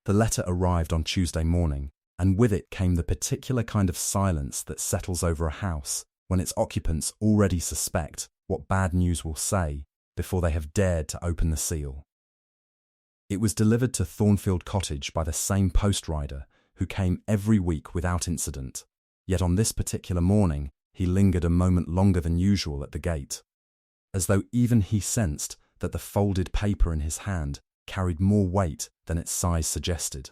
The letter arrived on Tuesday morning, and with it came the particular kind of silence that settles over a house when its occupants already suspect what bad news will say before they have dared to open the seal. It was delivered to Thornfield Cottage by the same post rider who came every week without incident, yet on this particular morning he lingered a moment longer than usual at the gate, as though even he sensed that the folded paper in his hand carried more weight than its size suggested.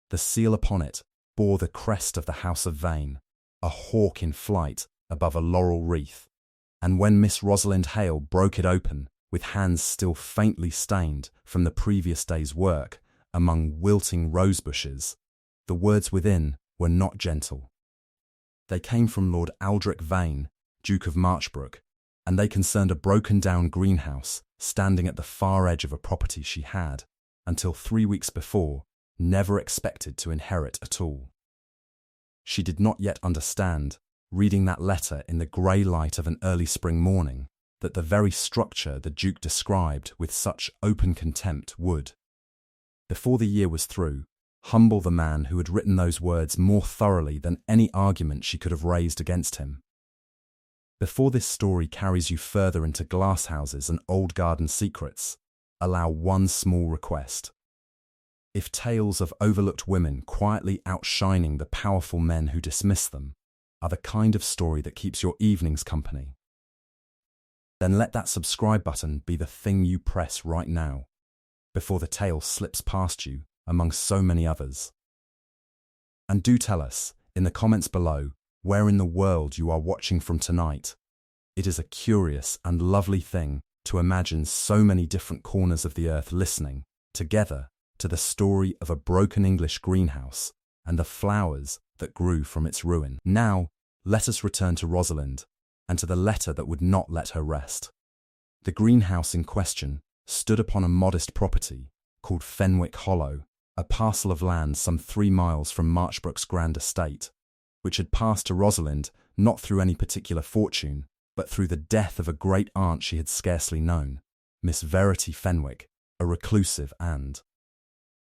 The seal upon it bore the crest of the House of Vane, a hawk in flight above a laurel wreath, and when Miss Rosalind Hale broke it open, with hands still faintly stained from the previous day's work among wilting rose bushes, the words within were not gentle. They came from Lord Aldrich Vane, Duke of Marchbrook, and they concerned a broken-down greenhouse standing at the far edge of a property she had, until 3 weeks before, never expected to inherit at all. She did not yet understand, reading that letter in the grey light of an early spring morning, that the very structure the Duke described with such open contempt would, before the year was through, humble the man who had written those words more thoroughly than any argument she could have raised against him. Before this story carries you further into glasshouses and old garden secrets, allow one small request. If tales of overlooked women quietly outshining the powerful men who dismiss them are the kind of story that keeps your evenings company, then let that subscribe button be the thing you press right now, before the tale slips past you among so many others. And do tell us, in the comments below, where in the world you are watching from tonight. It is a curious and lovely thing to imagine so many different corners of the earth listening, together, to the story of a broken English greenhouse and the flowers that grew from its ruin. Now, let us return to Rosalind, and to the letter that would not let her rest. The greenhouse in question stood upon a modest property called Fenwick Hollow, a parcel of land some 3 miles from Marchbrook's grand estate, which had passed to Rosalind not through any particular fortune, but through the death of a great aunt she had scarcely known, Miss Verity Fenwick, a reclusive and,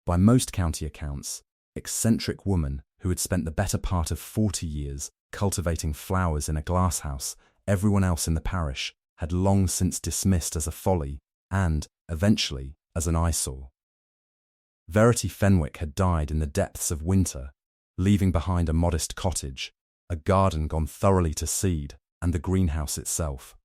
by most county accounts, eccentric woman who had spent the better part of 40 years cultivating flowers in a glasshouse everyone else in the parish had long since dismissed as a folly and, eventually, as an eyesore. Verity Fenwick had died in the depths of winter, leaving behind a modest cottage, a garden gone thoroughly to seed, and the greenhouse itself.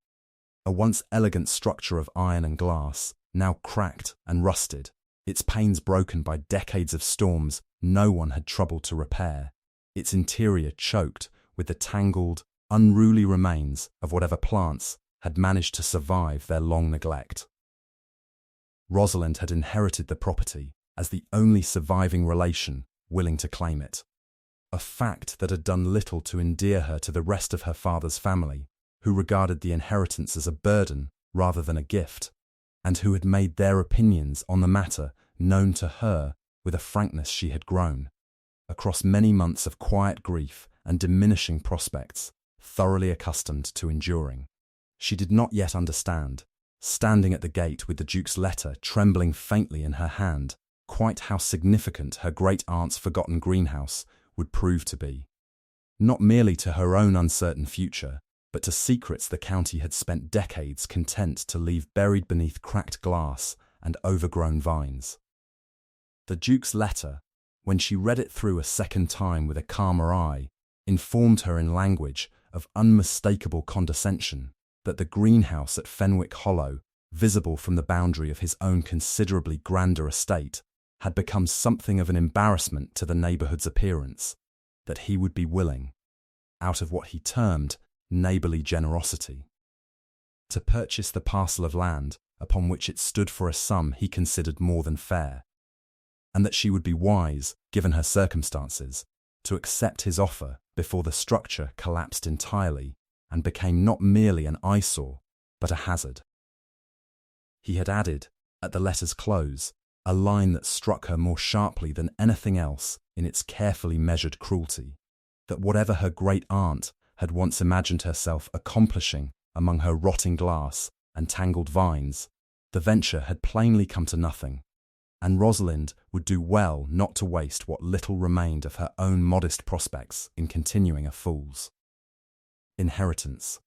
A once elegant structure of iron and glass, now cracked and rusted, its panes broken by decades of storms no one had troubled to repair, its interior choked with the tangled, unruly remains of whatever plants had managed to survive their long neglect. Rosalind had inherited the property as the only surviving relation willing to claim it, a fact that had done little to endear her to the rest of her father's family, who regarded the inheritance as a burden rather than a gift, and who had made their opinions on the matter known to her with a frankness she had grown, across many months of quiet grief and diminishing prospects, thoroughly accustomed to enduring. She did not yet understand, standing at the gate with the Duke's letter trembling faintly in her hand, quite how significant her great-aunt's forgotten greenhouse would prove to be, not merely to her own uncertain future, but to secrets the county had spent decades content to leave buried beneath cracked glass and overgrown vines. The Duke's letter, when she read it through a second time with a calmer eye, informed her in language of unmistakable condescension that the greenhouse at Fenwick Hollow, visible from the boundary of his own considerably grander estate, had become something of an embarrassment to the neighbourhood's appearance, that he would be willing, out of what he termed neighbourly generosity, to purchase the parcel of land upon which it stood for a sum he considered more than fair, and that she would be wise, given her circumstances, to accept his offer before the structure collapsed entirely and became not merely an eyesore, but a hazard. He had added, at the letter's close, a line that struck her more sharply than anything else in its carefully measured cruelty, that whatever her great-aunt had once imagined herself accomplishing among her rotting glass and tangled vines, the venture had plainly come to nothing, and Rosalind would do well not to waste what little remained of her own modest prospects in continuing a fool's inheritance.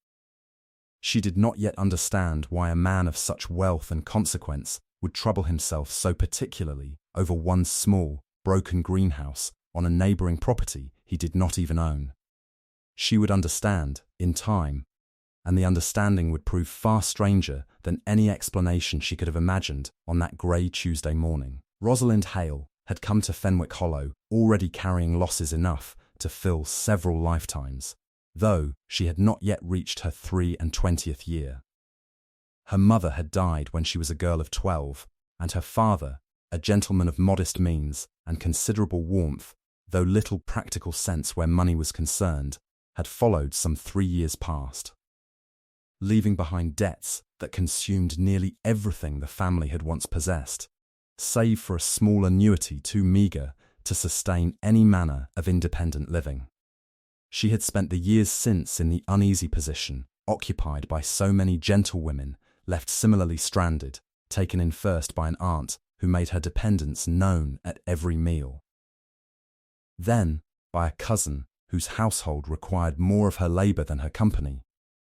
She did not yet understand why a man of such wealth and consequence would trouble himself so particularly over one small, broken greenhouse on a neighbouring property he did not even own. She would understand, in time, and the understanding would prove far stranger than any explanation she could have imagined on that grey Tuesday morning. Rosalind Hale had come to Fenwick Hollow already carrying losses enough to fill several lifetimes, though she had not yet reached her 23rd year. Her mother had died when she was a girl of 12, and her father, a gentleman of modest means and considerable warmth, though little practical sense where money was concerned, had followed some 3 years past, leaving behind debts that consumed nearly everything the family had once possessed, save for a small annuity too meagre to sustain any manner of independent living. She had spent the years since in the uneasy position occupied by so many gentlewomen left similarly stranded, taken in first by an aunt who made her dependence known at every meal, then by a cousin whose household required more of her labour than her company,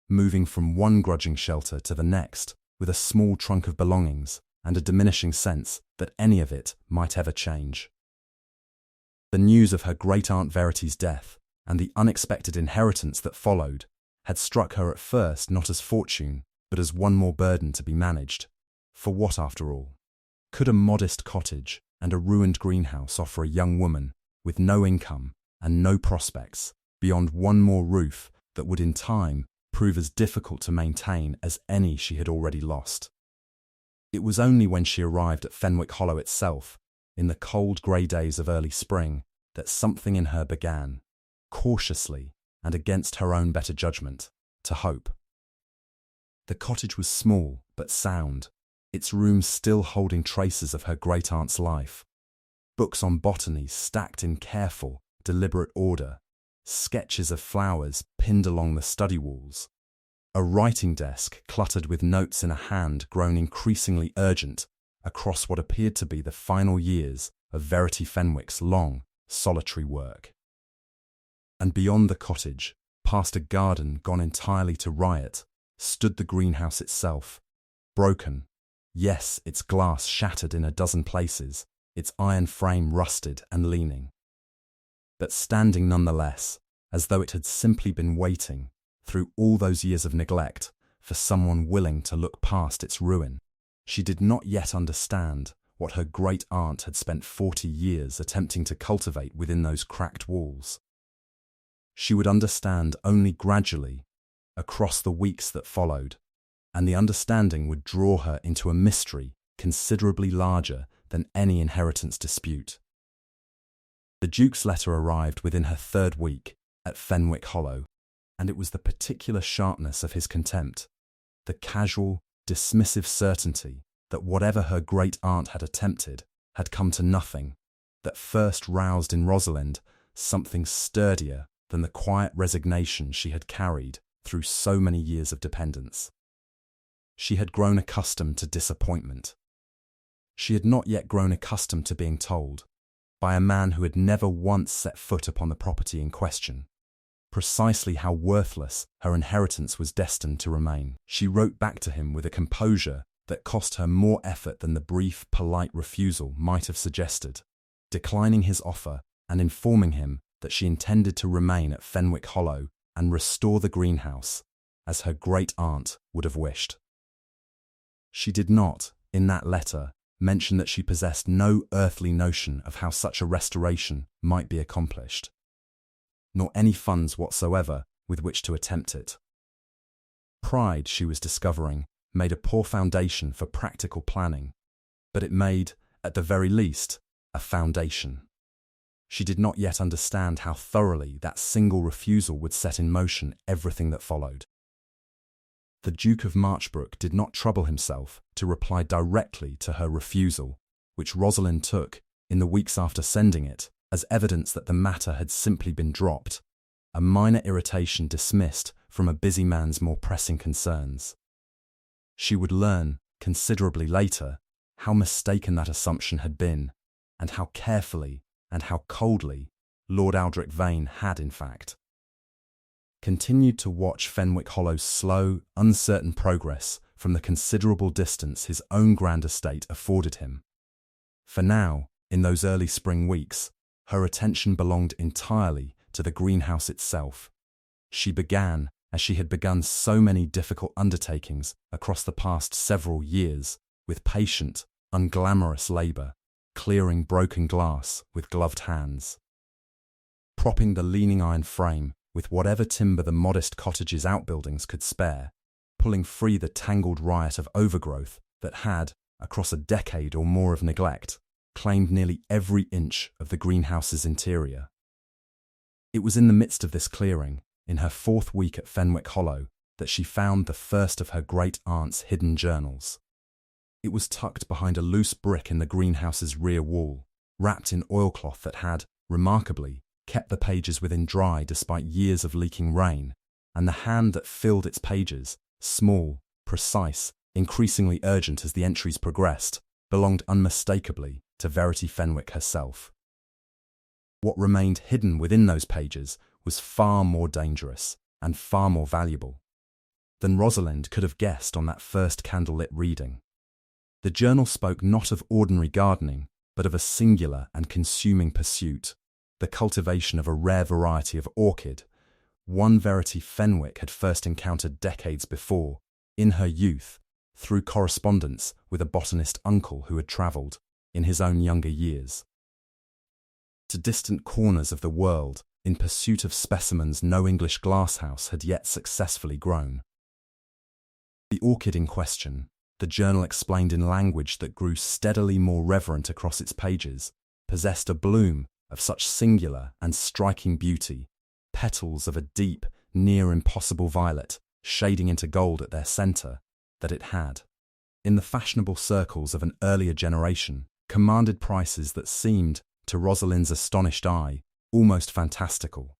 moving from one grudging shelter to the next with a small trunk of belongings and a diminishing sense that any of it might ever change. The news of her great-aunt Verity's death and the unexpected inheritance that followed had struck her at first not as fortune, but as one more burden to be managed. For what, after all, could a modest cottage and a ruined greenhouse offer a young woman with no income and no prospects beyond one more roof that would in time prove as difficult to maintain as any she had already lost? It was only when she arrived at Fenwick Hollow itself, in the cold grey days of early spring, that something in her began, cautiously and against her own better judgment, to hope. The cottage was small but sound, its rooms still holding traces of her great-aunt's life. Books on botany stacked in careful, deliberate order, sketches of flowers pinned along the study walls, a writing desk cluttered with notes in a hand grown increasingly urgent across what appeared to be the final years of Verity Fenwick's long, solitary work. And beyond the cottage, past a garden gone entirely to riot, stood the greenhouse itself, broken, yes, its glass shattered in a dozen places, its iron frame rusted and leaning, but standing nonetheless, as though it had simply been waiting, through all those years of neglect, for someone willing to look past its ruin. She did not yet understand what her great-aunt had spent 40 years attempting to cultivate within those cracked walls. She would understand only gradually, across the weeks that followed, and the understanding would draw her into a mystery considerably larger than any inheritance dispute. The Duke's letter arrived within her 3rd week at Fenwick Hollow, and it was the particular sharpness of his contempt, the casual, dismissive certainty that whatever her great-aunt had attempted had come to nothing, that first roused in Rosalind something sturdier than the quiet resignation she had carried through so many years of dependence. She had grown accustomed to disappointment. She had not yet grown accustomed to being told, by a man who had never once set foot upon the property in question, precisely how worthless her inheritance was destined to remain. She wrote back to him with a composure that cost her more effort than the brief, polite refusal might have suggested, declining his offer and informing him that she intended to remain at Fenwick Hollow and restore the greenhouse, as her great-aunt would have wished. She did not, in that letter, mention that she possessed no earthly notion of how such a restoration might be accomplished, nor any funds whatsoever with which to attempt it. Pride, she was discovering, made a poor foundation for practical planning, but it made, at the very least, a foundation. She did not yet understand how thoroughly that single refusal would set in motion everything that followed. The Duke of Marchbrook did not trouble himself to reply directly to her refusal, which Rosalind took, in the weeks after sending it, as evidence that the matter had simply been dropped, a minor irritation dismissed from a busy man's more pressing concerns. She would learn, considerably later, how mistaken that assumption had been, and how carefully and how coldly Lord Aldrich Vane had, in fact, continued to watch Fenwick Hollow's slow, uncertain progress from the considerable distance his own grand estate afforded him. For now, in those early spring weeks, her attention belonged entirely to the greenhouse itself. She began, as she had begun so many difficult undertakings across the past several years, with patient, unglamorous labour, clearing broken glass with gloved hands, propping the leaning iron frame with whatever timber the modest cottage's outbuildings could spare, pulling free the tangled riot of overgrowth that had, across a decade or more of neglect, claimed nearly every inch of the greenhouse's interior. It was in the midst of this clearing, in her 4th week at Fenwick Hollow, that she found the first of her great-aunt's hidden journals. It was tucked behind a loose brick in the greenhouse's rear wall, wrapped in oilcloth that had, remarkably, kept the pages within dry despite years of leaking rain, and the hand that filled its pages, small, precise, increasingly urgent as the entries progressed, belonged unmistakably to Verity Fenwick herself. What remained hidden within those pages was far more dangerous and far more valuable than Rosalind could have guessed on that first candlelit reading. The journal spoke not of ordinary gardening, but of a singular and consuming pursuit, the cultivation of a rare variety of orchid, one Verity Fenwick had first encountered decades before, in her youth, through correspondence with a botanist uncle who had travelled, in his own younger years, to distant corners of the world in pursuit of specimens no English glasshouse had yet successfully grown. The orchid in question, the journal explained in language that grew steadily more reverent across its pages, possessed a bloom of such singular and striking beauty, petals of a deep, near impossible violet, shading into gold at their centre, that it had, in the fashionable circles of an earlier generation, commanded prices that seemed, to Rosalind's astonished eye, almost fantastical.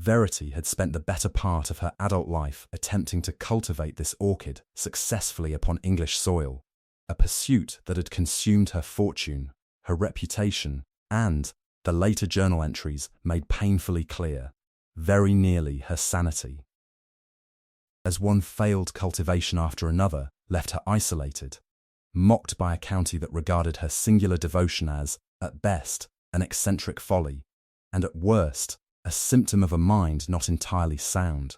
Verity had spent the better part of her adult life attempting to cultivate this orchid successfully upon English soil, a pursuit that had consumed her fortune, her reputation, and, the later journal entries made painfully clear, very nearly her sanity. As one failed cultivation after another left her isolated, mocked by a county that regarded her singular devotion as, at best, an eccentric folly, and at worst, a symptom of a mind not entirely sound.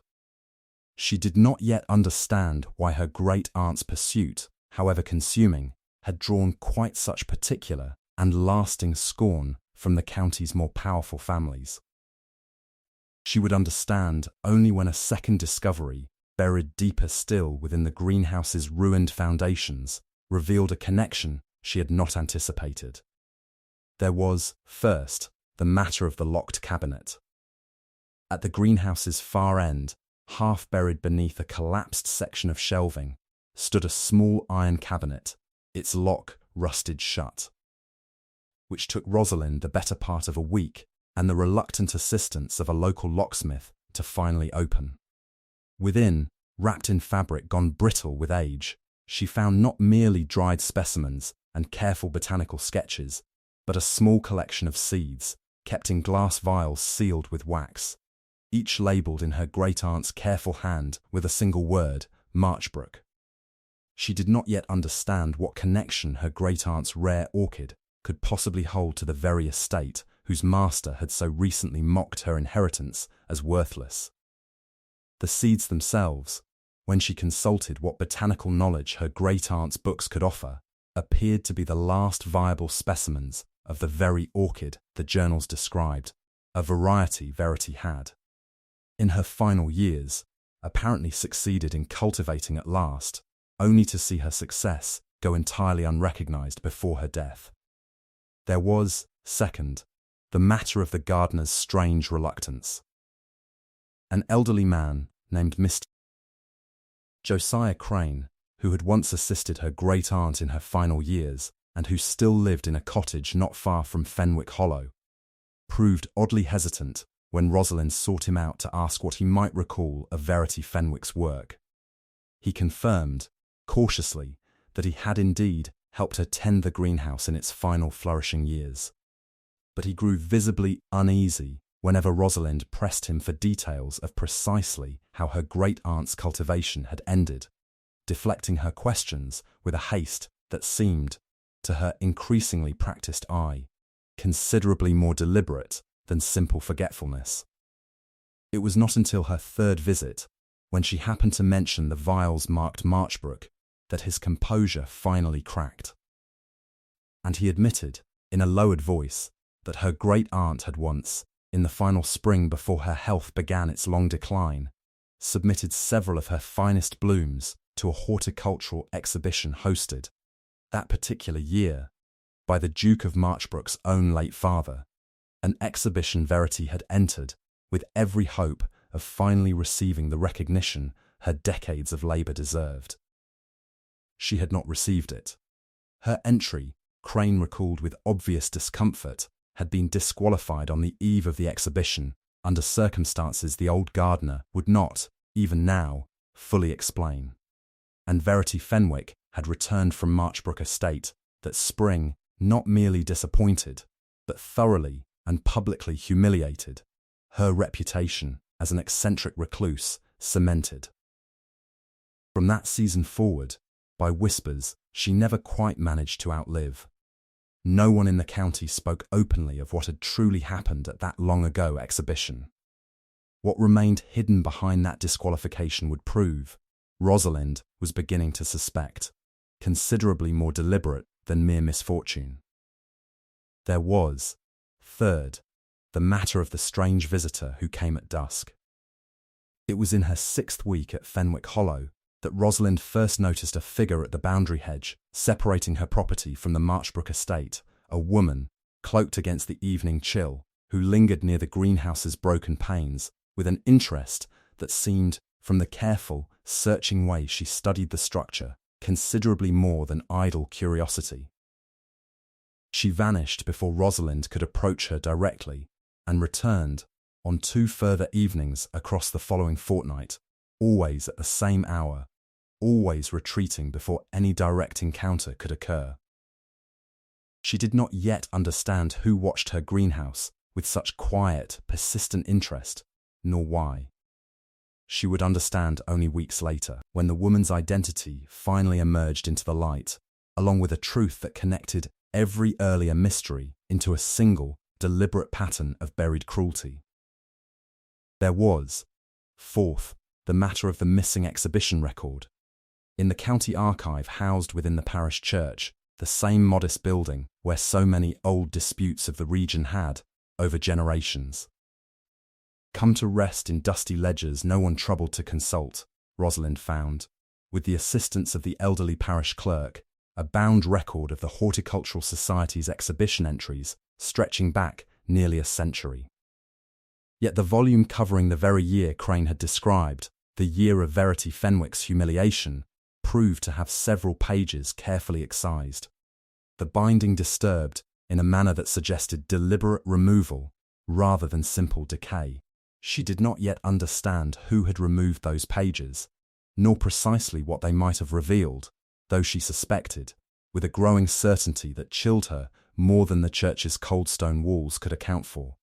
She did not yet understand why her great-aunt's pursuit, however consuming, had drawn quite such particular and lasting scorn from the county's more powerful families. She would understand only when a second discovery, buried deeper still within the greenhouse's ruined foundations, revealed a connection she had not anticipated. There was, first, the matter of the locked cabinet. At the greenhouse's far end, half buried beneath a collapsed section of shelving, stood a small iron cabinet, its lock rusted shut, which took Rosalind the better part of a week and the reluctant assistance of a local locksmith to finally open. Within, wrapped in fabric gone brittle with age, she found not merely dried specimens and careful botanical sketches, but a small collection of seeds, kept in glass vials sealed with wax, each labelled in her great-aunt's careful hand with a single word, Marchbrook. She did not yet understand what connection her great-aunt's rare orchid could possibly hold to the very estate whose master had so recently mocked her inheritance as worthless. The seeds themselves, when she consulted what botanical knowledge her great-aunt's books could offer, appeared to be the last viable specimens of the very orchid the journals described, a variety Verity had, in her final years, apparently succeeded in cultivating at last, only to see her success go entirely unrecognised before her death. There was, second, the matter of the gardener's strange reluctance. An elderly man named Mr. Josiah Crane, who had once assisted her great-aunt in her final years and who still lived in a cottage not far from Fenwick Hollow, proved oddly hesitant when Rosalind sought him out to ask what he might recall of Verity Fenwick's work. He confirmed, cautiously, that he had indeed helped her tend the greenhouse in its final flourishing years. But he grew visibly uneasy whenever Rosalind pressed him for details of precisely how her great-aunt's cultivation had ended, deflecting her questions with a haste that seemed, to her increasingly practiced eye, considerably more deliberate than simple forgetfulness. It was not until her third visit, when she happened to mention the vials marked Marchbrook, that his composure finally cracked. And he admitted, in a lowered voice, that her great-aunt had once, in the final spring before her health began its long decline, submitted several of her finest blooms to a horticultural exhibition hosted, that particular year, by the Duke of Marchbrook's own late father, an exhibition Verity had entered with every hope of finally receiving the recognition her decades of labour deserved. She had not received it. Her entry, Crane recalled with obvious discomfort, had been disqualified on the eve of the exhibition under circumstances the old gardener would not, even now, fully explain. And Verity Fenwick had returned from Marchbrook Estate that spring not merely disappointed, but thoroughly and publicly humiliated, her reputation as an eccentric recluse cemented. From that season forward, by whispers, she never quite managed to outlive. No one in the county spoke openly of what had truly happened at that long-ago exhibition. What remained hidden behind that disqualification would prove, Rosalind was beginning to suspect, considerably more deliberate than mere misfortune. There was, third, the matter of the strange visitor who came at dusk. It was in her 6th week at Fenwick Hollow that Rosalind first noticed a figure at the boundary hedge separating her property from the Marchbrook estate, a woman, cloaked against the evening chill, who lingered near the greenhouse's broken panes with an interest that seemed, from the careful, searching way she studied the structure, considerably more than idle curiosity. She vanished before Rosalind could approach her directly, and returned, on 2 further evenings across the following fortnight, always at the same hour, always retreating before any direct encounter could occur. She did not yet understand who watched her greenhouse with such quiet, persistent interest, nor why. She would understand only weeks later, when the woman's identity finally emerged into the light, along with a truth that connected every earlier mystery into a single, deliberate pattern of buried cruelty. There was, fourth, the matter of the missing exhibition record. In the county archive housed within the parish church, the same modest building where so many old disputes of the region had, over generations, come to rest in dusty ledgers no one troubled to consult, Rosalind found, with the assistance of the elderly parish clerk, a bound record of the Horticultural Society's exhibition entries stretching back nearly a century. Yet the volume covering the very year Crane had described, the year of Verity Fenwick's humiliation, proved to have several pages carefully excised, the binding disturbed in a manner that suggested deliberate removal rather than simple decay. She did not yet understand who had removed those pages, nor precisely what they might have revealed, though she suspected, with a growing certainty that chilled her more than the church's cold stone walls could account for,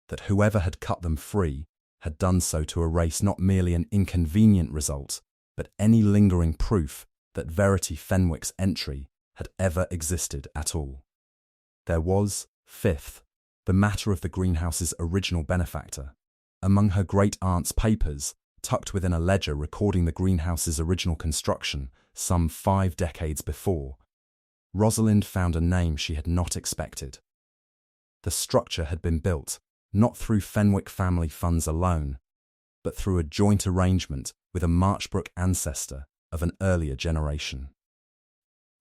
that whoever had cut them free had done so to erase not merely an inconvenient result, but any lingering proof that Verity Fenwick's entry had ever existed at all. There was, fifth, the matter of the greenhouse's original benefactor. Among her great-aunt's papers, tucked within a ledger recording the greenhouse's original construction some 5 decades before, Rosalind found a name she had not expected. The structure had been built, not through Fenwick family funds alone, but through a joint arrangement with a Marchbrook ancestor of an earlier generation.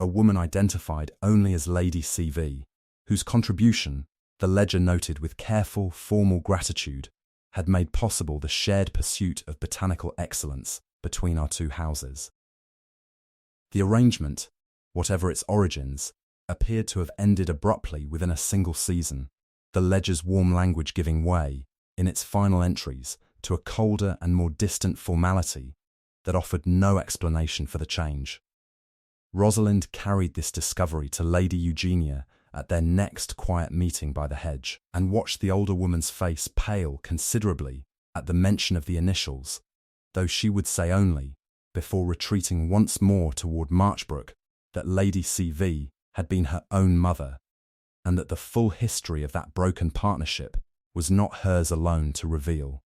A woman identified only as Lady C.V., whose contribution, the ledger noted with careful, formal gratitude, had made possible the shared pursuit of botanical excellence between our 2 houses. The arrangement, whatever its origins, appeared to have ended abruptly within a single season, the ledger's warm language giving way, in its final entries, to a colder and more distant formality that offered no explanation for the change. Rosalind carried this discovery to Lady Eugenia at their next quiet meeting by the hedge, and watched the older woman's face pale considerably at the mention of the initials, though she would say only, before retreating once more toward Marchbrook, that Lady C.V. had been her own mother, and that the full history of that broken partnership was not hers alone to reveal.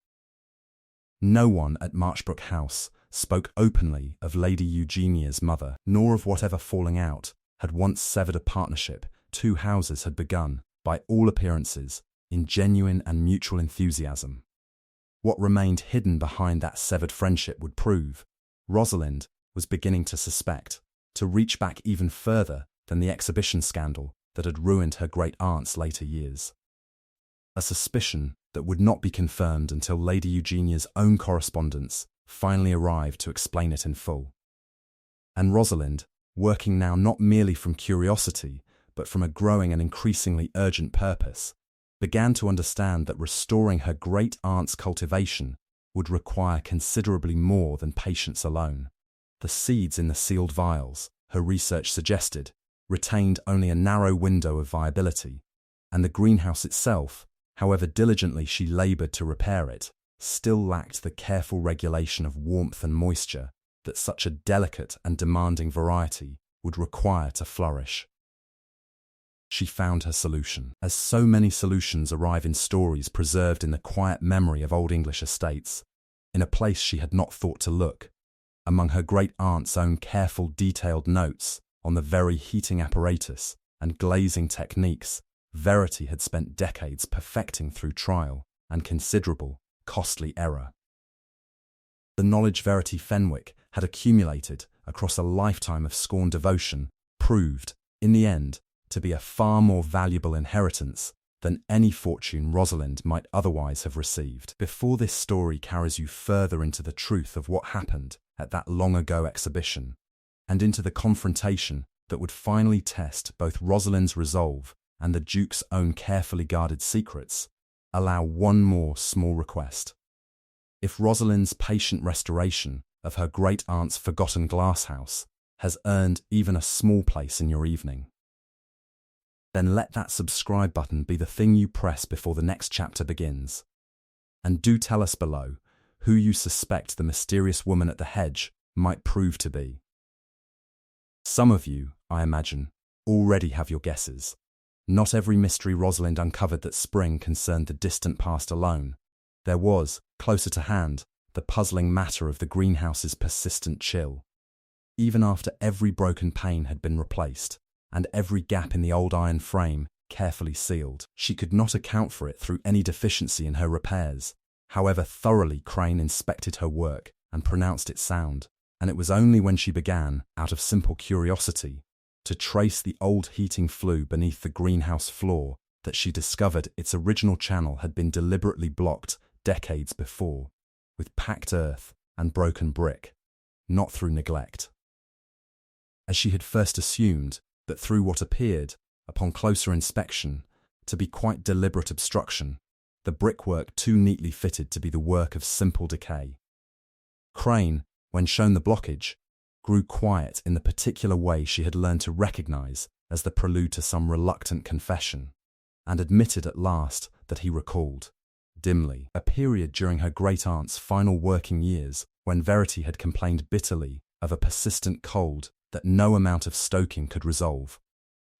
No one at Marchbrook House spoke openly of Lady Eugenia's mother, nor of whatever falling out had once severed a partnership two houses had begun, by all appearances, in genuine and mutual enthusiasm. What remained hidden behind that severed friendship would prove, Rosalind was beginning to suspect, to reach back even further than the exhibition scandal that had ruined her great-aunt's later years. A suspicion that would not be confirmed until Lady Eugenia's own correspondence finally arrived to explain it in full. And Rosalind, working now not merely from curiosity, but from a growing and increasingly urgent purpose, began to understand that restoring her great-aunt's cultivation would require considerably more than patience alone. The seeds in the sealed vials, her research suggested, retained only a narrow window of viability, and the greenhouse itself, however diligently she laboured to repair it, still lacked the careful regulation of warmth and moisture that such a delicate and demanding variety would require to flourish. She found her solution, as so many solutions arrive in stories preserved in the quiet memory of old English estates, in a place she had not thought to look, among her great-aunt's own careful detailed notes on the very heating apparatus and glazing techniques Verity had spent decades perfecting through trial and considerable, costly error. The knowledge Verity Fenwick had accumulated across a lifetime of scorned devotion proved, in the end, to be a far more valuable inheritance than any fortune Rosalind might otherwise have received. Before this story carries you further into the truth of what happened at that long-ago exhibition, and into the confrontation that would finally test both Rosalind's resolve and the Duke's own carefully guarded secrets, allow one more small request. If Rosalind's patient restoration of her great-aunt's forgotten glasshouse has earned even a small place in your evening, then let that subscribe button be the thing you press before the next chapter begins. And do tell us below who you suspect the mysterious woman at the hedge might prove to be. Some of you, I imagine, already have your guesses. Not every mystery Rosalind uncovered that spring concerned the distant past alone. There was, closer to hand, the puzzling matter of the greenhouse's persistent chill. Even after every broken pane had been replaced, and every gap in the old iron frame carefully sealed, she could not account for it through any deficiency in her repairs, however thoroughly Crane inspected her work and pronounced it sound, and it was only when she began, out of simple curiosity, to trace the old heating flue beneath the greenhouse floor that she discovered its original channel had been deliberately blocked decades before, with packed earth and broken brick, not through neglect. As she had first assumed, that through what appeared, upon closer inspection, to be quite deliberate obstruction, the brickwork too neatly fitted to be the work of simple decay. Crane, when shown the blockage, grew quiet in the particular way she had learned to recognize as the prelude to some reluctant confession, and admitted at last that he recalled, dimly, a period during her great-aunt's final working years when Verity had complained bitterly of a persistent cold that no amount of stoking could resolve,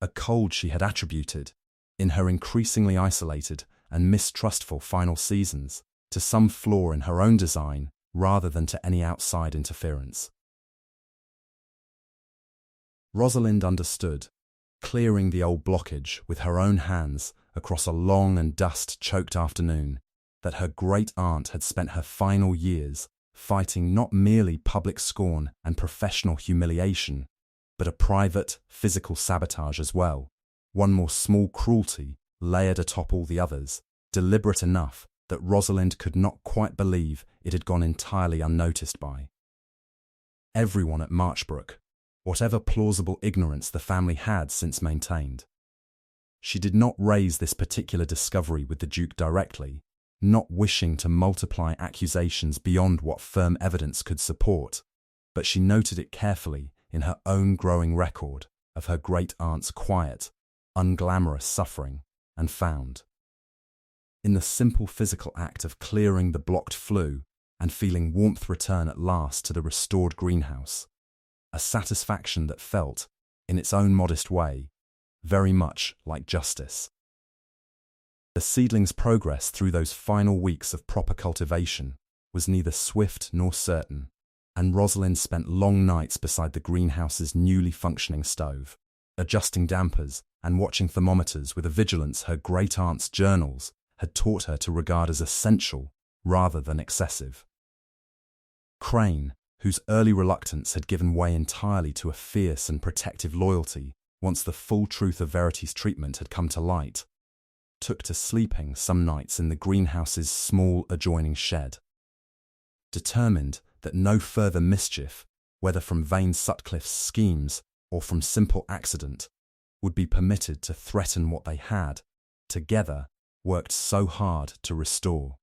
a cold she had attributed, in her increasingly isolated and mistrustful final seasons, to some flaw in her own design rather than to any outside interference. Rosalind understood, clearing the old blockage with her own hands across a long and dust-choked afternoon, that her great-aunt had spent her final years fighting not merely public scorn and professional humiliation, but a private, physical sabotage as well, one more small cruelty layered atop all the others, deliberate enough that Rosalind could not quite believe it had gone entirely unnoticed by. Everyone at Marchbrook, whatever plausible ignorance the family had since maintained. She did not raise this particular discovery with the Duke directly, not wishing to multiply accusations beyond what firm evidence could support, but she noted it carefully in her own growing record of her great-aunt's quiet, unglamorous suffering, and found, in the simple physical act of clearing the blocked flue and feeling warmth return at last to the restored greenhouse, a satisfaction that felt, in its own modest way, very much like justice. The seedling's progress through those final weeks of proper cultivation was neither swift nor certain, and Rosalind spent long nights beside the greenhouse's newly functioning stove, adjusting dampers and watching thermometers with a vigilance her great-aunt's journals had taught her to regard as essential rather than excessive. Crane, whose early reluctance had given way entirely to a fierce and protective loyalty once the full truth of Verity's treatment had come to light, took to sleeping some nights in the greenhouse's small adjoining shed, determined that no further mischief, whether from Vane Sutcliffe's schemes or from simple accident, would be permitted to threaten what they had, together, worked so hard to restore.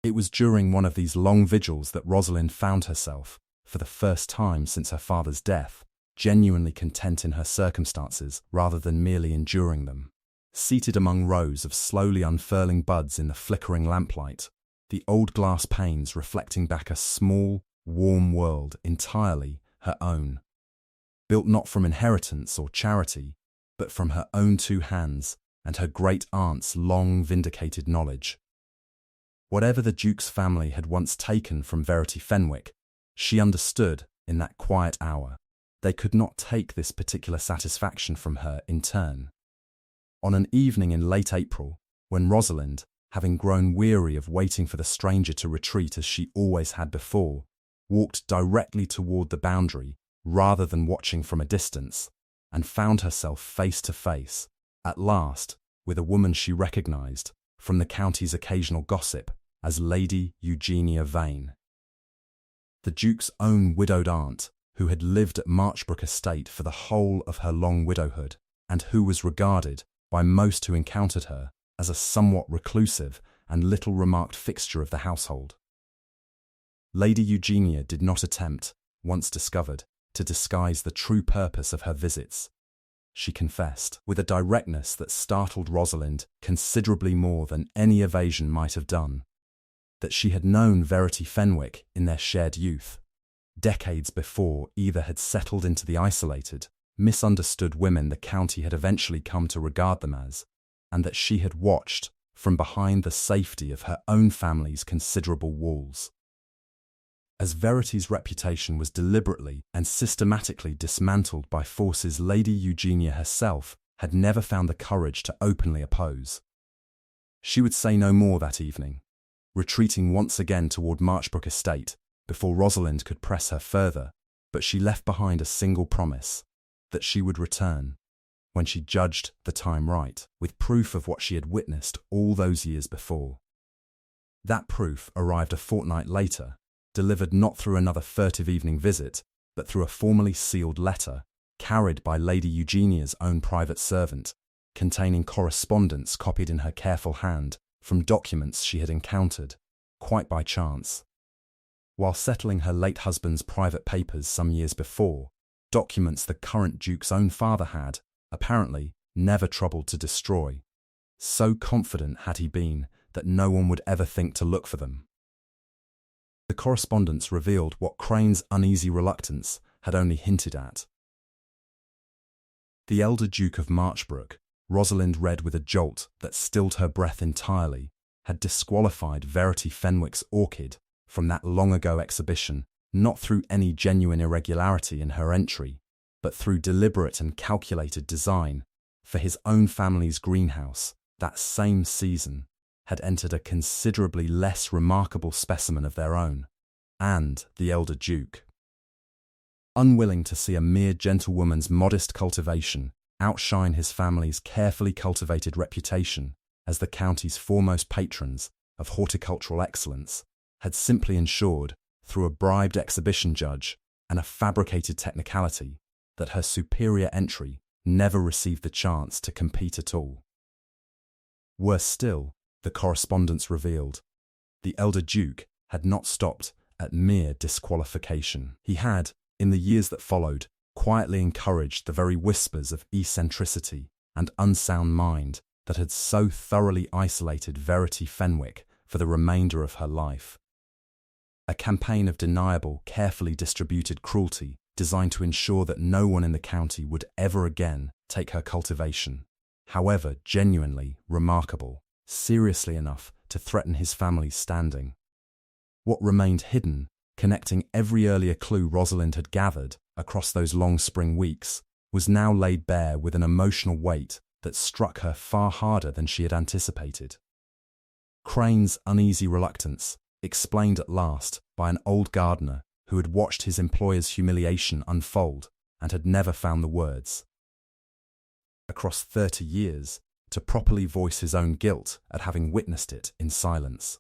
It was during one of these long vigils that Rosalind found herself, for the first time since her father's death, genuinely content in her circumstances rather than merely enduring them. Seated among rows of slowly unfurling buds in the flickering lamplight, the old glass panes reflecting back a small, warm world entirely her own, built not from inheritance or charity, but from her own two hands and her great-aunt's long vindicated knowledge. Whatever the Duke's family had once taken from Verity Fenwick, she understood in that quiet hour. They could not take this particular satisfaction from her in turn. On an evening in late April, when Rosalind, having grown weary of waiting for the stranger to retreat as she always had before, walked directly toward the boundary rather than watching from a distance, and found herself face to face, at last, with a woman she recognized, from the county's occasional gossip, as Lady Eugenia Vane. The Duke's own widowed aunt, who had lived at Marchbrook Estate for the whole of her long widowhood, and who was regarded, by most who encountered her, as a somewhat reclusive and little remarked fixture of the household. Lady Eugenia did not attempt, once discovered, to disguise the true purpose of her visits. She confessed, with a directness that startled Rosalind considerably more than any evasion might have done, that she had known Verity Fenwick in their shared youth. Decades before either had settled into the isolated, misunderstood women the county had eventually come to regard them as, and that she had watched from behind the safety of her own family's considerable walls. As Verity's reputation was deliberately and systematically dismantled by forces Lady Eugenia herself had never found the courage to openly oppose. She would say no more that evening, retreating once again toward Marchbrook Estate before Rosalind could press her further, but she left behind a single promise, that she would return, when she judged the time right, with proof of what she had witnessed all those years before. That proof arrived a fortnight later, delivered not through another furtive evening visit, but through a formally sealed letter, carried by Lady Eugenia's own private servant, containing correspondence copied in her careful hand from documents she had encountered, quite by chance, while settling her late husband's private papers some years before, documents the current Duke's own father had, apparently, never troubled to destroy. So confident had he been that no one would ever think to look for them. The correspondence revealed what Crane's uneasy reluctance had only hinted at. The elder Duke of Marchbrook, Rosalind read with a jolt that stilled her breath entirely, had disqualified Verity Fenwick's orchid from that long-ago exhibition, not through any genuine irregularity in her entry, but through deliberate and calculated design, for his own family's greenhouse, that same season, had entered a considerably less remarkable specimen of their own, and the elder Duke, unwilling to see a mere gentlewoman's modest cultivation outshine his family's carefully cultivated reputation as the county's foremost patrons of horticultural excellence, had simply ensured, through a bribed exhibition judge and a fabricated technicality, that her superior entry never received the chance to compete at all. Worse still, the correspondence revealed, the elder Duke had not stopped at mere disqualification. He had, in the years that followed, quietly encouraged the very whispers of eccentricity and unsound mind that had so thoroughly isolated Verity Fenwick for the remainder of her life. A campaign of deniable, carefully distributed cruelty designed to ensure that no one in the county would ever again take her cultivation, however genuinely remarkable, seriously enough to threaten his family's standing. What remained hidden, connecting every earlier clue Rosalind had gathered across those long spring weeks, was now laid bare with an emotional weight that struck her far harder than she had anticipated. Crane's uneasy reluctance, explained at last by an old gardener who had watched his employer's humiliation unfold and had never found the words, across 30 years, to properly voice his own guilt at having witnessed it in silence.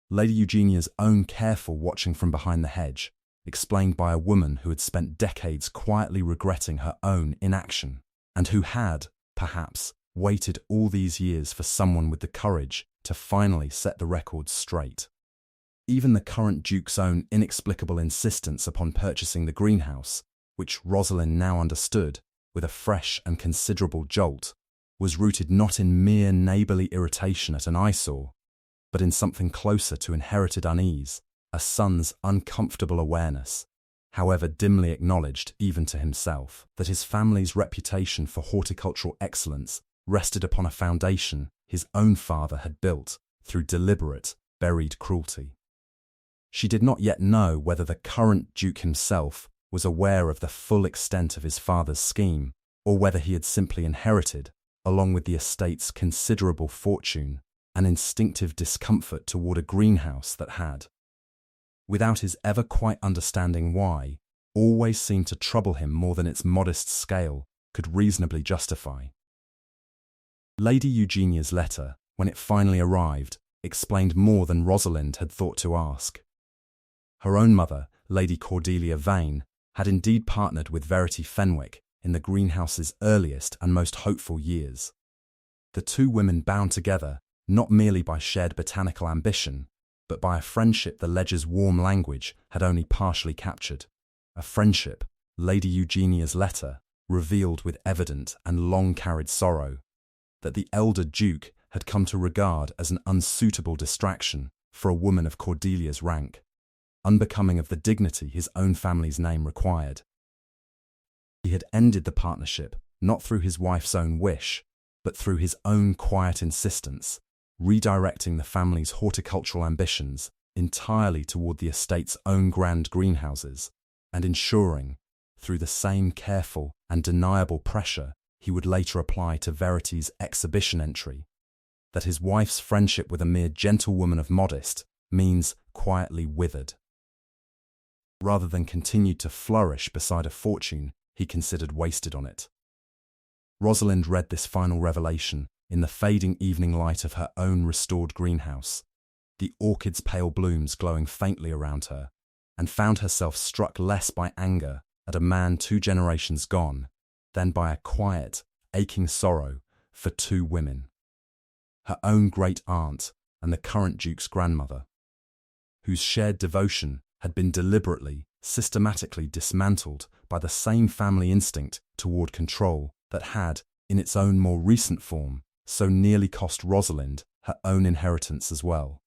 Lady Eugenia's own careful watching from behind the hedge, explained by a woman who had spent decades quietly regretting her own inaction, and who had, perhaps, waited all these years for someone with the courage to finally set the record straight. Even the current Duke's own inexplicable insistence upon purchasing the greenhouse, which Rosalind now understood, with a fresh and considerable jolt, was rooted not in mere neighbourly irritation at an eyesore, but in something closer to inherited unease, a son's uncomfortable awareness, however dimly acknowledged even to himself, that his family's reputation for horticultural excellence rested upon a foundation his own father had built through deliberate, buried cruelty. She did not yet know whether the current Duke himself was aware of the full extent of his father's scheme, or whether he had simply inherited, along with the estate's considerable fortune, an instinctive discomfort toward a greenhouse that had, without his ever quite understanding why, always seemed to trouble him more than its modest scale could reasonably justify. Lady Eugenia's letter, when it finally arrived, explained more than Rosalind had thought to ask. Her own mother, Lady Cordelia Vane, had indeed partnered with Verity Fenwick in the greenhouse's earliest and most hopeful years. The two women bound together not merely by shared botanical ambition, but by a friendship the ledger's warm language had only partially captured, a friendship, Lady Eugenia's letter, revealed with evident and long-carried sorrow, that the elder Duke had come to regard as an unsuitable distraction for a woman of Cordelia's rank, unbecoming of the dignity his own family's name required. He had ended the partnership not through his wife's own wish, but through his own quiet insistence, redirecting the family's horticultural ambitions entirely toward the estate's own grand greenhouses, and ensuring, through the same careful and deniable pressure he would later apply to Verity's exhibition entry, that his wife's friendship with a mere gentlewoman of modest means quietly withered, rather than continued to flourish beside a fortune he considered wasted on it. Rosalind read this final revelation in the fading evening light of her own restored greenhouse, the orchid's pale blooms glowing faintly around her, and found herself struck less by anger at a man 2 generations gone than by a quiet, aching sorrow for 2 women, her own great-aunt and the current Duke's grandmother, whose shared devotion had been deliberately, systematically dismantled by the same family instinct toward control that had, in its own more recent form, so nearly cost Rosalind her own inheritance as well.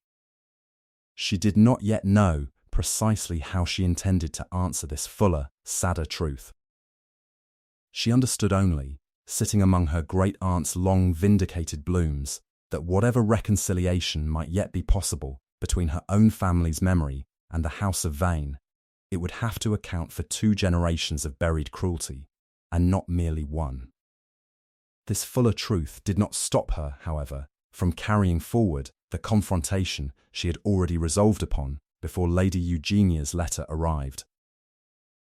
She did not yet know precisely how she intended to answer this fuller, sadder truth. She understood only, sitting among her great-aunt's long vindicated blooms, that whatever reconciliation might yet be possible between her own family's memory and the House of Vane, it would have to account for 2 generations of buried cruelty, and not merely 1. This fuller truth did not stop her, however, from carrying forward the confrontation she had already resolved upon before Lady Eugenia's letter arrived.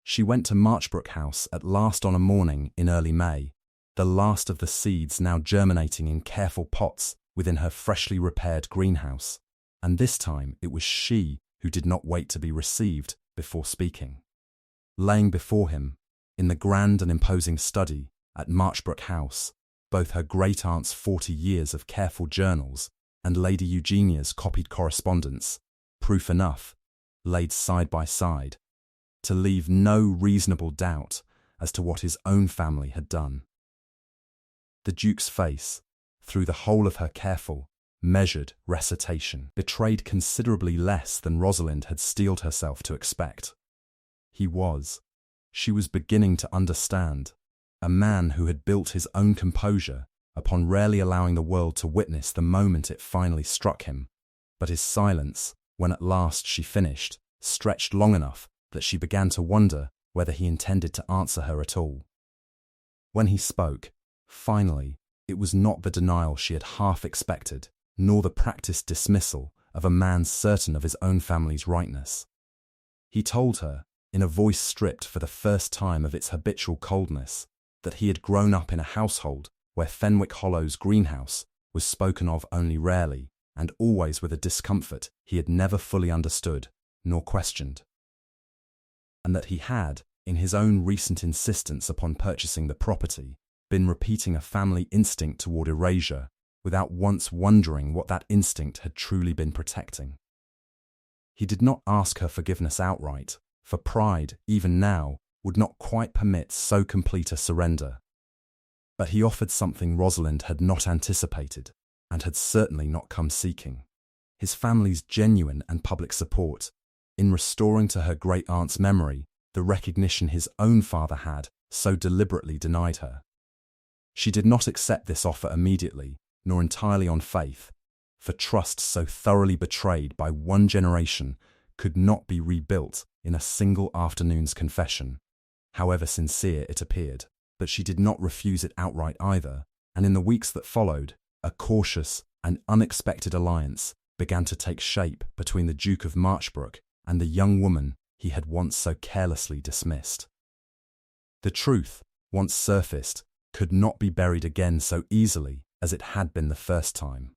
She went to Marchbrook House at last on a morning in early May, the last of the seeds now germinating in careful pots within her freshly repaired greenhouse, and this time it was she who did not wait to be received before speaking. Laying before him, in the grand and imposing study at Marchbrook House, both her great-aunt's 40 years of careful journals and Lady Eugenia's copied correspondence, proof enough, laid side by side, to leave no reasonable doubt as to what his own family had done. The Duke's face, through the whole of her careful, measured recitation, betrayed considerably less than Rosalind had steeled herself to expect. She was beginning to understand, a man who had built his own composure upon rarely allowing the world to witness the moment it finally struck him. But his silence, when at last she finished, stretched long enough that she began to wonder whether he intended to answer her at all. When he spoke, finally, it was not the denial she had half expected, nor the practiced dismissal of a man certain of his own family's rightness. He told her, in a voice stripped for the first time of its habitual coldness, that he had grown up in a household where Fenwick Hollow's greenhouse was spoken of only rarely, and always with a discomfort he had never fully understood, nor questioned. And that he had, in his own recent insistence upon purchasing the property, been repeating a family instinct toward erasure, without once wondering what that instinct had truly been protecting. He did not ask her forgiveness outright, for pride, even now, would not quite permit so complete a surrender. But he offered something Rosalind had not anticipated, and had certainly not come seeking: his family's genuine and public support, in restoring to her great-aunt's memory the recognition his own father had so deliberately denied her. She did not accept this offer immediately, nor entirely on faith, for trust so thoroughly betrayed by one generation could not be rebuilt in a single afternoon's confession, however sincere it appeared. But she did not refuse it outright either, and in the weeks that followed, a cautious and unexpected alliance began to take shape between the Duke of Marchbrook and the young woman he had once so carelessly dismissed. The truth, once surfaced, could not be buried again so easily as it had been the first time.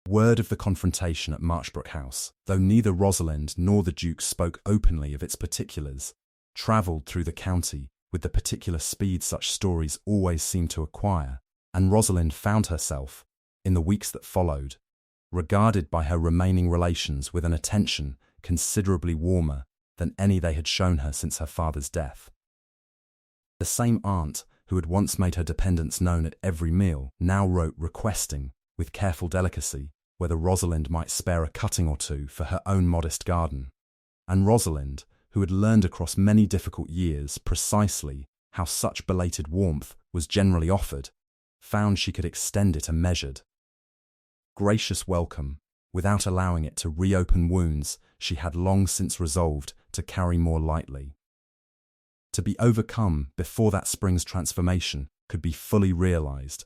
Word of the confrontation at Marchbrook House, though neither Rosalind nor the Duke spoke openly of its particulars, travelled through the county with the particular speed such stories always seem to acquire, and Rosalind found herself, in the weeks that followed, regarded by her remaining relations with an attention considerably warmer than any they had shown her since her father's death. The same aunt who had once made her dependence known at every meal now wrote requesting, with careful delicacy, whether Rosalind might spare a cutting or two for her own modest garden. And Rosalind, who had learned across many difficult years precisely how such belated warmth was generally offered, found she could extend it a measured, gracious welcome, without allowing it to reopen wounds she had long since resolved to carry more lightly. To be overcome before that spring's transformation could be fully realised,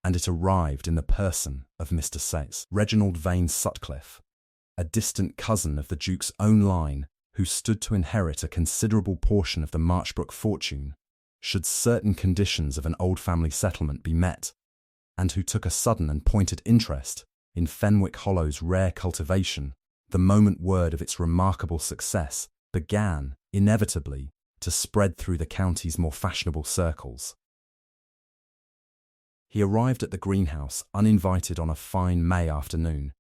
and it arrived in the person of Mr. Reginald Vane Sutcliffe, a distant cousin of the Duke's own line, who stood to inherit a considerable portion of the Marchbrook fortune, should certain conditions of an old family settlement be met, and who took a sudden and pointed interest in Fenwick Hollow's rare cultivation the moment word of its remarkable success began, inevitably, to spread through the county's more fashionable circles. He arrived at the greenhouse uninvited on a fine May afternoon,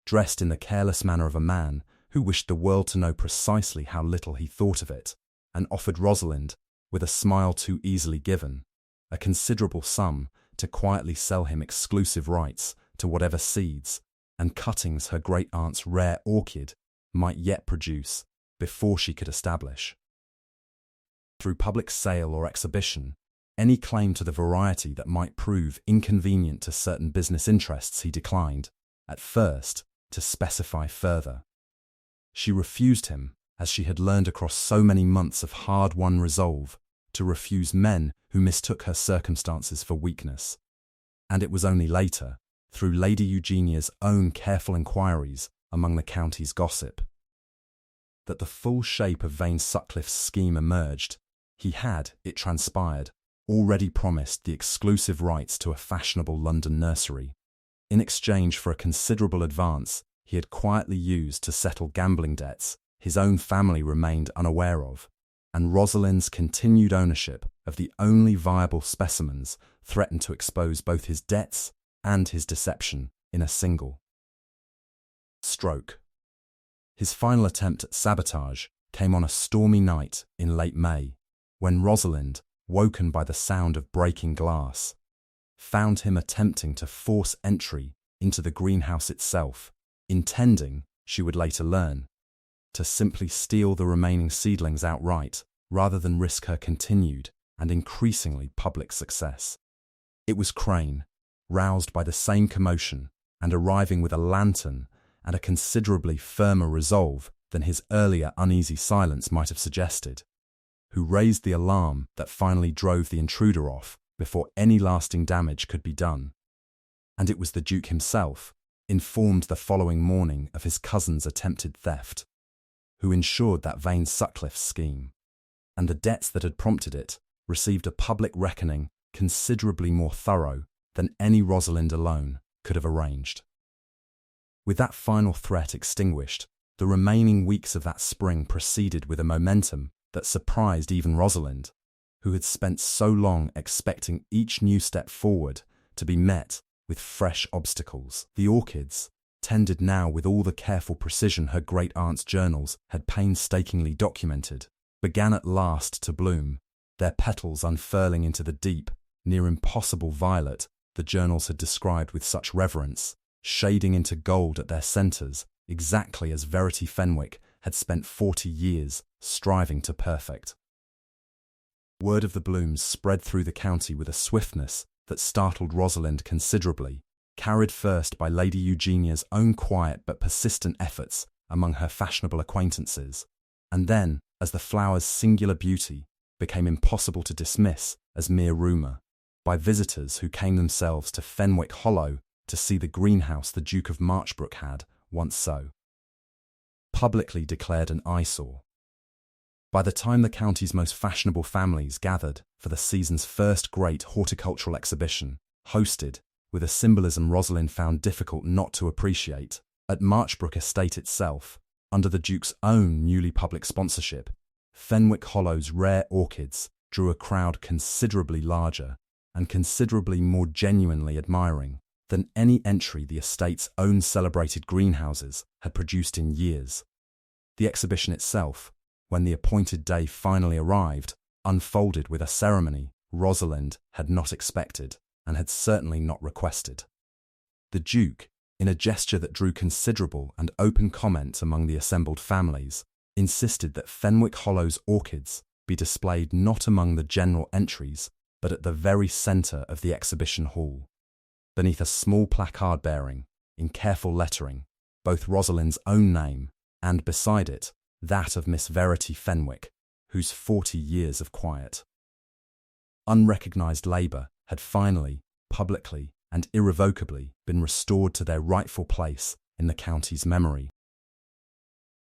dressed in the careless manner of a man who wished the world to know precisely how little he thought of it, and offered Rosalind, with a smile too easily given, a considerable sum to quietly sell him exclusive rights to whatever seeds and cuttings her great-aunt's rare orchid might yet produce before she could establish, through public sale or exhibition, any claim to the variety that might prove inconvenient to certain business interests. He declined, at first, to specify further. She refused him, as she had learned across so many months of hard-won resolve, to refuse men who mistook her circumstances for weakness. And it was only later, through Lady Eugenia's own careful inquiries among the county's gossip, that the full shape of Vane Sutcliffe's scheme emerged. He had, it transpired, already promised the exclusive rights to a fashionable London nursery, in exchange for a considerable advance he had quietly used to settle gambling debts his own family remained unaware of, and Rosalind's continued ownership of the only viable specimens threatened to expose both his debts and his deception in a single stroke. His final attempt at sabotage came on a stormy night in late May, when Rosalind, woken by the sound of breaking glass, found him attempting to force entry into the greenhouse itself, intending, she would later learn, to simply steal the remaining seedlings outright, rather than risk her continued and increasingly public success. It was Crane, roused by the same commotion and arriving with a lantern and a considerably firmer resolve than his earlier uneasy silence might have suggested, who raised the alarm that finally drove the intruder off before any lasting damage could be done. And it was the Duke himself, informed the following morning of his cousin's attempted theft, who ensured that vain Sutcliffe's scheme, and the debts that had prompted it received a public reckoning considerably more thorough than any Rosalind alone could have arranged. With that final threat extinguished, the remaining weeks of that spring proceeded with a momentum that surprised even Rosalind, who had spent so long expecting each new step forward to be met with fresh obstacles. The orchids, tended now with all the careful precision her great-aunt's journals had painstakingly documented, began at last to bloom, their petals unfurling into the deep, near impossible violet the journals had described with such reverence, shading into gold at their centres, exactly as Verity Fenwick had spent 40 years striving to perfect. Word of the blooms spread through the county with a swiftness that startled Rosalind considerably, carried first by Lady Eugenia's own quiet but persistent efforts among her fashionable acquaintances, and then, as the flower's singular beauty became impossible to dismiss as mere rumour, by visitors who came themselves to Fenwick Hollow to see the greenhouse the Duke of Marchbrook had, once so publicly declared an eyesore. By the time the county's most fashionable families gathered for the season's first great horticultural exhibition, hosted, with a symbolism Rosalind found difficult not to appreciate, at Marchbrook Estate itself, under the Duke's own newly public sponsorship, Fenwick Hollow's rare orchids drew a crowd considerably larger and considerably more genuinely admiring than any entry the estate's own celebrated greenhouses had produced in years. The exhibition itself, when the appointed day finally arrived, unfolded with a ceremony Rosalind had not expected and had certainly not requested. The Duke, in a gesture that drew considerable and open comment among the assembled families, insisted that Fenwick Hollow's orchids be displayed not among the general entries, but at the very centre of the exhibition hall, beneath a small placard bearing, in careful lettering, both Rosalind's own name and, beside it, that of Miss Verity Fenwick, whose 40 years of quiet, unrecognised labour had finally, publicly and irrevocably been restored to their rightful place in the county's memory.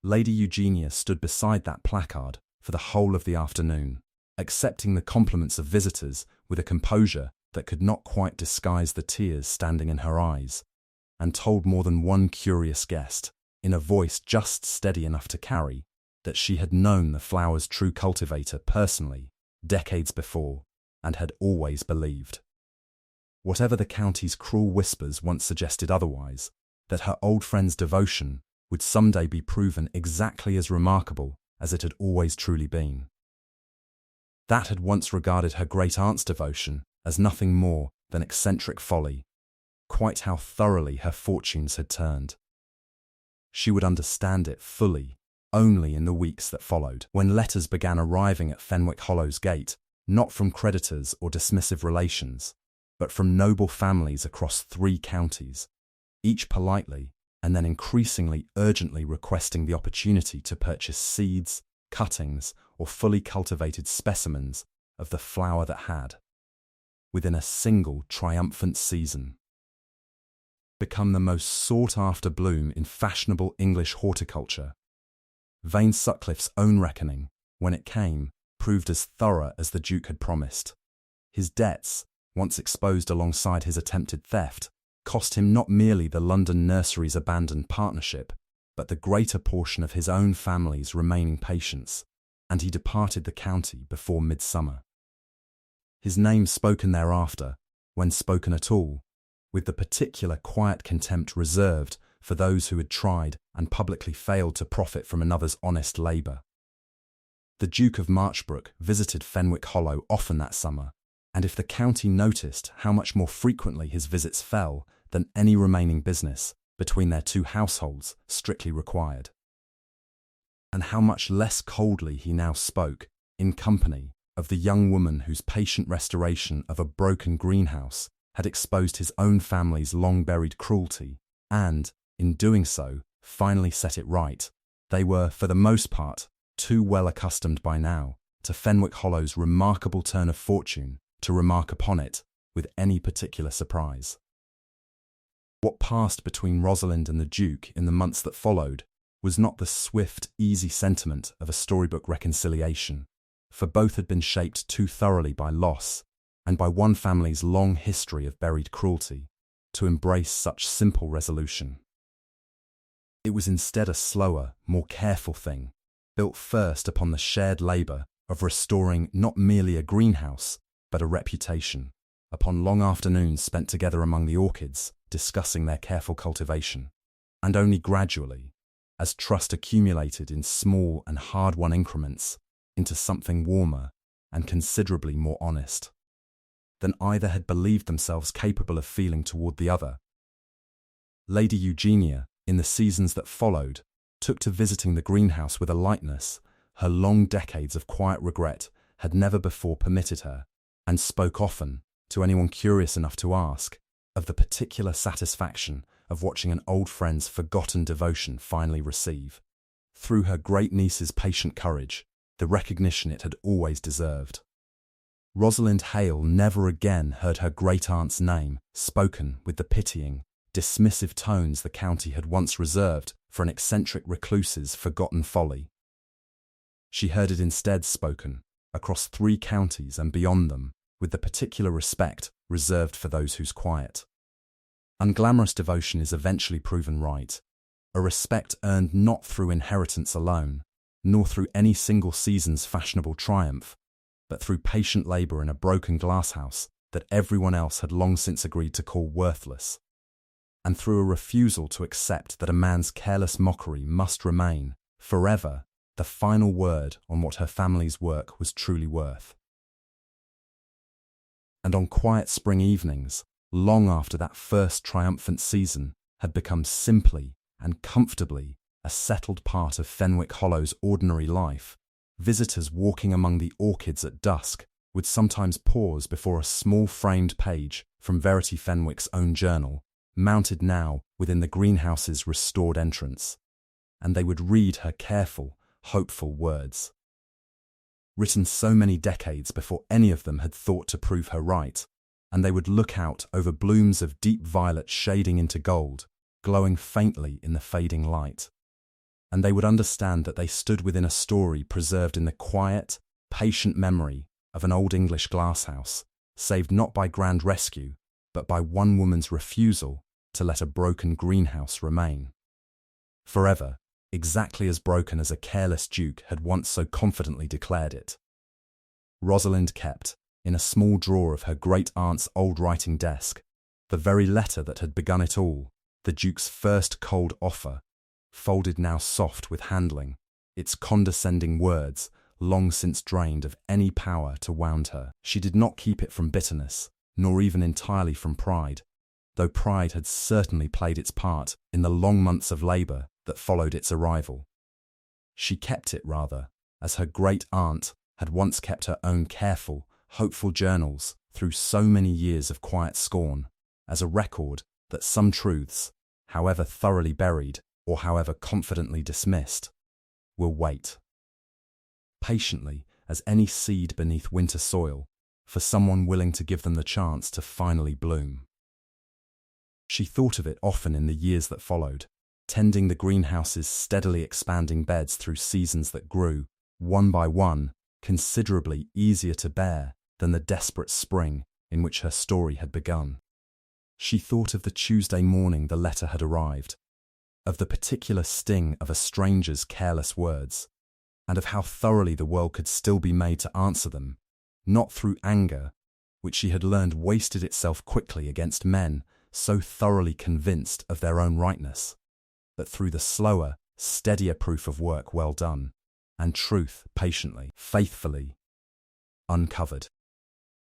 Lady Eugenia stood beside that placard for the whole of the afternoon, accepting the compliments of visitors with a composure that could not quite disguise the tears standing in her eyes, and told more than one curious guest, in a voice just steady enough to carry, that she had known the flower's true cultivator personally, decades before, and had always believed, whatever the county's cruel whispers once suggested otherwise, that her old friend's devotion would someday be proven exactly as remarkable as it had always truly been. That had once regarded her great-aunt's devotion as nothing more than eccentric folly, quite how thoroughly her fortunes had turned. She would understand it fully only in the weeks that followed, when letters began arriving at Fenwick Hollow's gate, not from creditors or dismissive relations, but from noble families across 3 counties, each politely and then increasingly urgently requesting the opportunity to purchase seeds, cuttings, or fully cultivated specimens of the flower that had, within a single triumphant season, become the most sought-after bloom in fashionable English horticulture. Vain Sutcliffe's own reckoning, when it came, proved as thorough as the Duke had promised. His debts, once exposed alongside his attempted theft, cost him not merely the London nursery's abandoned partnership, but the greater portion of his own family's remaining patience, and he departed the county before midsummer. His name spoken thereafter, when spoken at all, with the particular quiet contempt reserved for those who had tried and publicly failed to profit from another's honest labour, The Duke of Marchbrook visited Fenwick Hollow often that summer, and if the county noticed how much more frequently his visits fell than any remaining business between their two households strictly required, and how much less coldly he now spoke, in company, of the young woman whose patient restoration of a broken greenhouse had exposed his own family's long-buried cruelty, and, in doing so, finally set it right, they were, for the most part, too well accustomed by now to Fenwick Hollow's remarkable turn of fortune to remark upon it with any particular surprise. What passed between Rosalind and the Duke in the months that followed was not the swift, easy sentiment of a storybook reconciliation, for both had been shaped too thoroughly by loss and by one family's long history of buried cruelty to embrace such simple resolution. It was instead a slower, more careful thing, built first upon the shared labour of restoring not merely a greenhouse, but a reputation, upon long afternoons spent together among the orchids, discussing their careful cultivation, and only gradually, as trust accumulated in small and hard-won increments, into something warmer and considerably more honest than either had believed themselves capable of feeling toward the other. Lady Eugenia, in the seasons that followed, took to visiting the greenhouse with a lightness her long decades of quiet regret had never before permitted her, and spoke often, to anyone curious enough to ask, of the particular satisfaction of watching an old friend's forgotten devotion finally receive, through her great niece's patient courage, the recognition it had always deserved. Rosalind Hale never again heard her great-aunt's name spoken with the pitying, dismissive tones the county had once reserved for an eccentric recluse's forgotten folly. She heard it instead spoken, across 3 counties and beyond them, with the particular respect reserved for those whose quiet, unglamorous devotion is eventually proven right, a respect earned not through inheritance alone, nor through any single season's fashionable triumph, but through patient labour in a broken glasshouse that everyone else had long since agreed to call worthless, and through a refusal to accept that a man's careless mockery must remain, forever, the final word on what her family's work was truly worth. And on quiet spring evenings, long after that first triumphant season had become simply and comfortably a settled part of Fenwick Hollow's ordinary life, visitors walking among the orchids at dusk would sometimes pause before a small framed page from Verity Fenwick's own journal, mounted now within the greenhouse's restored entrance, and they would read her careful, hopeful words. Written so many decades before any of them had thought to prove her right, and they would look out over blooms of deep violet shading into gold, glowing faintly in the fading light. And they would understand that they stood within a story preserved in the quiet, patient memory of an old English glasshouse, saved not by grand rescue, but by one woman's refusal to let a broken greenhouse remain. Forever, exactly as broken as a careless duke had once so confidently declared it. Rosalind kept, in a small drawer of her great-aunt's old writing desk, the very letter that had begun it all, the Duke's first cold offer, folded now soft with handling, its condescending words long since drained of any power to wound her. She did not keep it from bitterness, nor even entirely from pride, though pride had certainly played its part in the long months of labour that followed its arrival. She kept it, rather, as her great-aunt had once kept her own careful, hopeful journals through so many years of quiet scorn, as a record that some truths, however thoroughly buried or however confidently dismissed, will wait patiently as any seed beneath winter soil for someone willing to give them the chance to finally bloom. She thought of it often in the years that followed, tending the greenhouse's steadily expanding beds through seasons that grew, one by one, considerably easier to bear than the desperate spring in which her story had begun. She thought of the Tuesday morning the letter had arrived, of the particular sting of a stranger's careless words, and of how thoroughly the world could still be made to answer them, not through anger, which she had learned wasted itself quickly against men so thoroughly convinced of their own rightness, but through the slower, steadier proof of work well done, and truth patiently, faithfully uncovered.